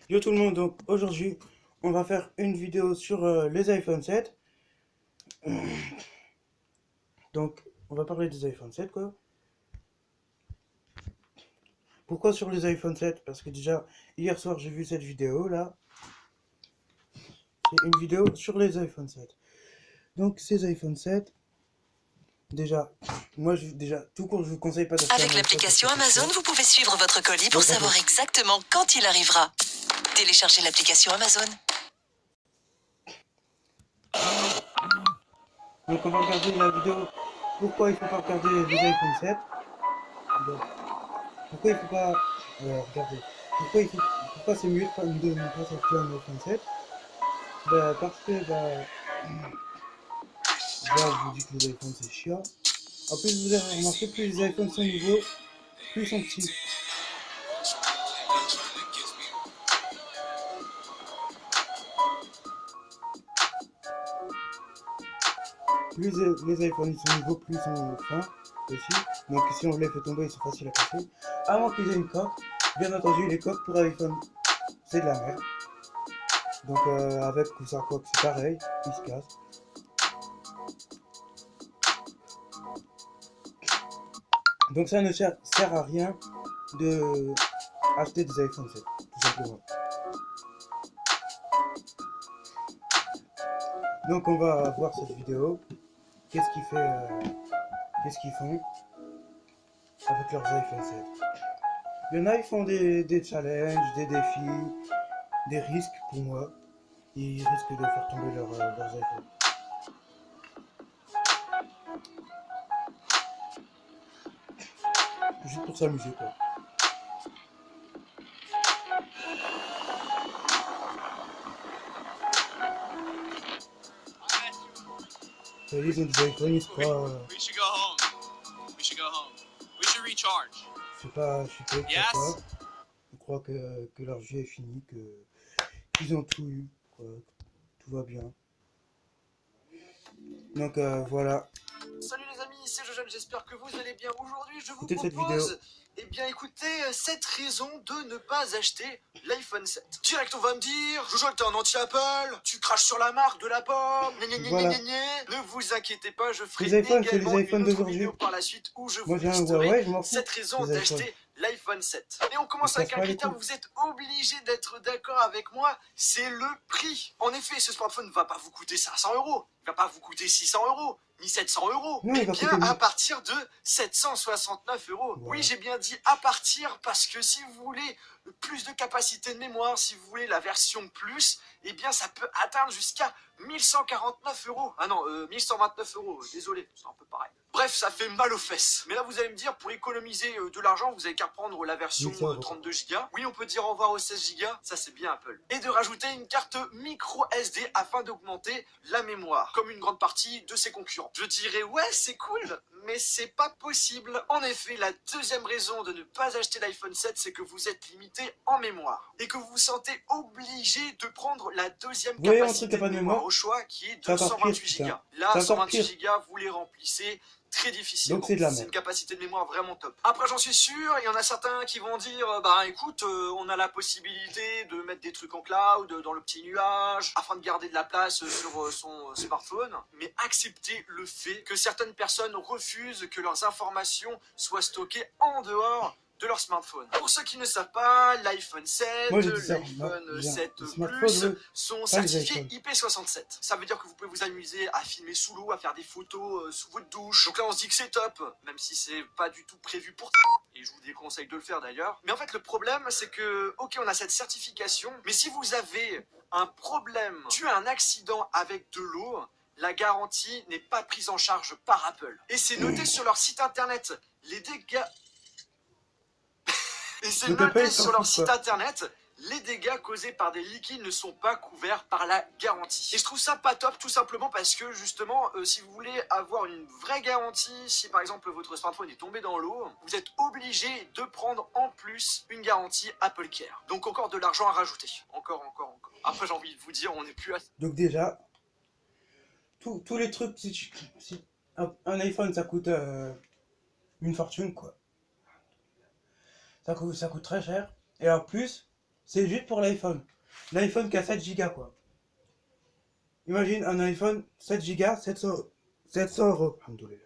Yo tout le monde, donc aujourd'hui on va faire une vidéo sur les iPhone 7. Donc on va parler des iPhone 7 quoi. Pourquoi sur les iPhone 7? Parce que déjà hier soir j'ai vu cette vidéo là. C'est une vidéo sur les iPhone 7. Donc ces iPhone 7, déjà, déjà tout court je vous conseille pas d'acheter un Avec iPhone parce que l'application c'est Amazon, cher. vous pouvez suivre votre colis pour Donc, savoir exactement quand il arrivera. Téléchargez l'application Amazon. donc on va regarder la vidéo. Pourquoi il faut pas regarder les iPhone 7? Donc, pourquoi il faut pas regarder? Pourquoi c'est mieux de ne pas s'acheter un iPhone 7? Bah, parce que déjà, je vous dis que les iPhones c'est chiant. En plus, vous avez remarqué, plus les iPhones sont nouveaux, plus ils sont petits. Plus les iPhones ils sont nouveaux, plus ils sont fins aussi. Donc si on les fait tomber, ils sont faciles à casser. À moins qu'ils aient une coque. Bien entendu, les coques pour iPhone, c'est de la merde. Donc avec ou sans coque, c'est pareil, ils se cassent. Donc ça ne sert à rien de acheter des iPhone 7, tout simplement. Donc on va voir cette vidéo. Qu'est-ce qu'ils font avec leurs iPhone 7. Il y en a, ils font des challenges, des défis, des risques pour moi. Ils risquent de faire tomber leurs iPhones. Juste pour s'amuser quoi. Ils ont des iPhones, ils se croient. We should go home. We should go home. We should recharge. Je sais pas, Yes? ils croient que leur vie est finie, qu'ils ont tout eu, quoi. Tout va bien. Donc voilà. Salut les amis, c'est Jojo, j'espère que vous allez bien. Aujourd'hui, je vous Écoutez cette vidéo. propose, eh bien écoutez, 7 raisons de ne pas acheter l'iPhone 7. Direct, on va me dire, Jojo, t'es un anti-Apple, tu craches sur la marque de la pomme, Voilà. Ne vous inquiétez pas, je ferai Les iPhones, c'est également les iPhones une autre d'aujourd'hui. vidéo par la suite où je Moi vous j'ai un listerai Huawei, je m'en fous. 7 raisons Les iPhones. d'acheter l'iPhone 7. Et on commence Ils avec cassent un pas les critère couilles. où vous êtes obligé d'être d'accord avec moi, c'est le prix. En effet, ce smartphone ne va pas vous coûter 500 euros, il va pas vous coûter 600 euros, ni 700 euros, Non, mais il va bien coûter à 1000. partir de 769 euros. Ouais. Oui, j'ai bien dit à partir parce que si vous voulez plus de capacité de mémoire, si vous voulez la version plus, eh bien ça peut atteindre jusqu'à 1149 euros. Ah non, 1129 euros, désolé, c'est un peu pareil. Bref, ça fait mal aux fesses. Mais là, vous allez me dire, pour économiser de l'argent, vous avez qu'à prendre la version 32 Go. Oui, on peut dire au revoir aux 16 Go, ça c'est bien Apple. Et de rajouter une carte micro SD afin d'augmenter la mémoire, comme une grande partie de ses concurrents. Je dirais, ouais, c'est cool, mais c'est pas possible. En effet, la deuxième raison de ne pas acheter l'iPhone 7, c'est que vous êtes limité en mémoire. Et que vous vous sentez obligé de prendre la deuxième Vous voyez un truc capacité qui a pas de de mémoire mémoire? au choix, qui est C'est de encore pire, 128 Go. putain. Là, C'est encore 128 pire. Go, vous les remplissez très difficilement. Donc c'est de la C'est merde. une capacité de mémoire vraiment top. Après, j'en suis sûr, il y en a certains qui vont dire, bah écoute, on a la possibilité de mettre des trucs en cloud, dans le petit nuage, afin de garder de la place sur son smartphone. Mais acceptez le fait que certaines personnes refusent que leurs informations soient stockées en dehors de leur smartphone. Pour ceux qui ne savent pas, l'iPhone 7, Moi j'ai dit ça. l'iPhone 7 Les smartphones, Plus ouais. sont Pas les certifiés iPhones. IP67. Ça veut dire que vous pouvez vous amuser à filmer sous l'eau, à faire des photos sous votre douche. Donc là on se dit que c'est top, même si c'est pas du tout prévu pour ça. Et je vous déconseille de le faire d'ailleurs. Mais en fait le problème c'est que, ok, on a cette certification, mais si vous avez un problème dû à un accident avec de l'eau, la garantie n'est pas prise en charge par Apple. Et c'est noté sur leur site internet. Les dégâts... Et c'est Donc Apple, noté ils s'en sur leur foutent, site quoi. internet, les dégâts causés par des liquides ne sont pas couverts par la garantie. Et je trouve ça pas top, tout simplement parce que justement, si vous voulez avoir une vraie garantie, si par exemple votre smartphone est tombé dans l'eau, vous êtes obligé de prendre en plus une garantie Apple Care. Donc encore de l'argent à rajouter. Encore. Après j'ai envie de vous dire, on n'est plus à... Donc déjà, tous les trucs, si un iPhone ça coûte une fortune quoi. Ça coûte très cher. Et en plus, C'est juste pour l'iPhone. L'iPhone qui a 7 Go quoi. Imagine un iPhone 7 Go, 700 euros. Alhamdoulilah.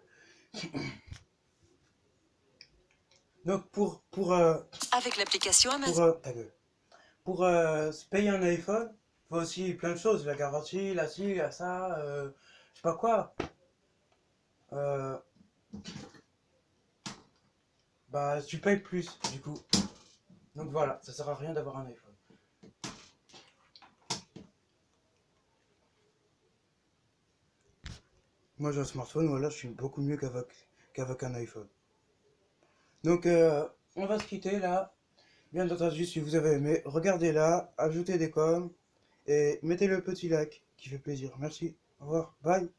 Donc Avec l'application Amazon. ta gueule. Pour se payer un iPhone, faut aussi plein de choses, la garantie, la ci, la ça, je sais pas quoi. Bah tu payes plus du coup. Donc voilà, ça sert à rien d'avoir un iPhone. Moi j'ai un smartphone, voilà, je suis beaucoup mieux qu'avec un iPhone. Donc on va se quitter là. Bien entendu, si vous avez aimé, regardez là, ajoutez des coms et mettez le petit like qui fait plaisir. Merci, au revoir, bye.